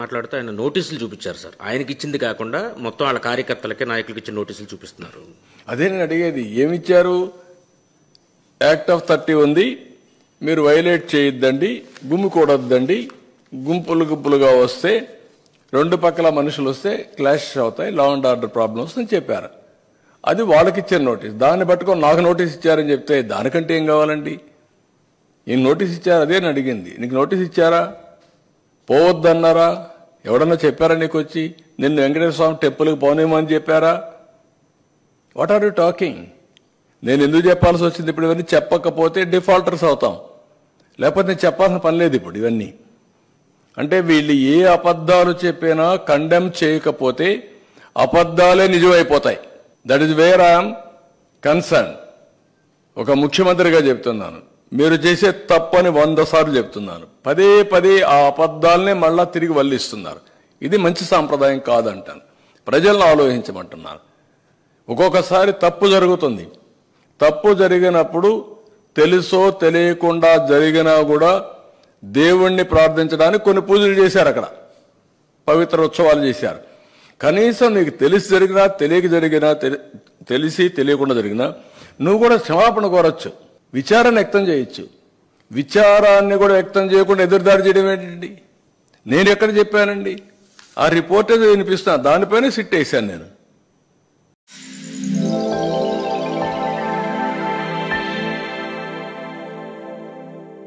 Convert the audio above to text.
మాట్లాడుతూ ఆయన నోటీసులు చూపించారు సార్. ఆయనకి ఇచ్చింది కాకుండా మొత్తం వాళ్ళ కార్యకర్తలకి నాయకులకి ఇచ్చిన నోటీసులు చూపిస్తున్నారు. అదే నేను అడిగేది, ఏమిచ్చారు? యాక్ట్ ఆఫ్ 30 ఉంది, మీరు వైలేట్ చేయొద్దండి, గుమ్మికూడొద్దండి, గుంపులుగా వస్తే రెండు పక్కల మనుషులు వస్తే క్లాష్ అవుతాయి, లా అండ్ ఆర్డర్ ప్రాబ్లమ్స్ అని చెప్పారు. అది వాళ్ళకి ఇచ్చిన నోటీస్. దాన్ని పట్టుకొని నాకు నోటీస్ ఇచ్చారని చెప్తే దానికంటే ఏం కావాలండి? ఈయన నోటీస్ ఇచ్చారు, అదే నేను అడిగింది. నీకు నోటీస్ ఇచ్చారా? పోవద్దన్నారా? ఎవడన్నా చెప్పారా నీకు వచ్చి నిన్ను వెంకటేశ్వర స్వామి టెంపుల్కి పోనేమని చెప్పారా? What are you talking? నేను ఎందుకు చెప్పాల్సి వచ్చింది? ఇప్పుడు ఇవన్నీ చెప్పకపోతే డిఫాల్టర్స్ అవుతాం, లేకపోతే నేను చెప్పాల్సిన పని లేదు ఇప్పుడు ఇవన్నీ. అంటే వీళ్ళు ఏ అబద్ధాలు చెప్పినా కండెమ్ చేయకపోతే అబద్ధాలే నిజమైపోతాయి. That is where I'm concern. ఒక ముఖ్యమంత్రిగా చెప్తున్నాను, మీరు చేసే తప్పని 100 సార్లు చెప్తున్నాను. పదే ఆ అబద్ధాలనే మళ్ళా తిరిగి వల్లిస్తున్నారు. ఇది మంచి సాంప్రదాయం కాదంటాను. ప్రజలను ఆలోచించమంటున్నాను. ఒక్కొక్కసారి తప్పు జరుగుతుంది. తప్పు జరిగినప్పుడు తెలుసో తెలియకుండా జరిగినా కూడా దేవుణ్ణి ప్రార్థించడానికి కొన్ని పూజలు చేశారు, అక్కడ పవిత్ర ఉత్సవాలు చేశారు. కనీసం నీకు తెలిసి జరిగినా తెలియక జరిగినా, తెలిసి తెలియకుండా జరిగినా నువ్వు కూడా క్షమాపణ కోరచ్చు, విచారాన్ని వ్యక్తం చేయొచ్చు. విచారాన్ని కూడా వ్యక్తం చేయకుండా ఎదురుదాడి చేయడం ఏంటండి? నేను ఎక్కడ చెప్పానండి? ఆ రిపోర్టే వినిపిస్తున్నా, దానిపైన సిట్ వేశాను నేను.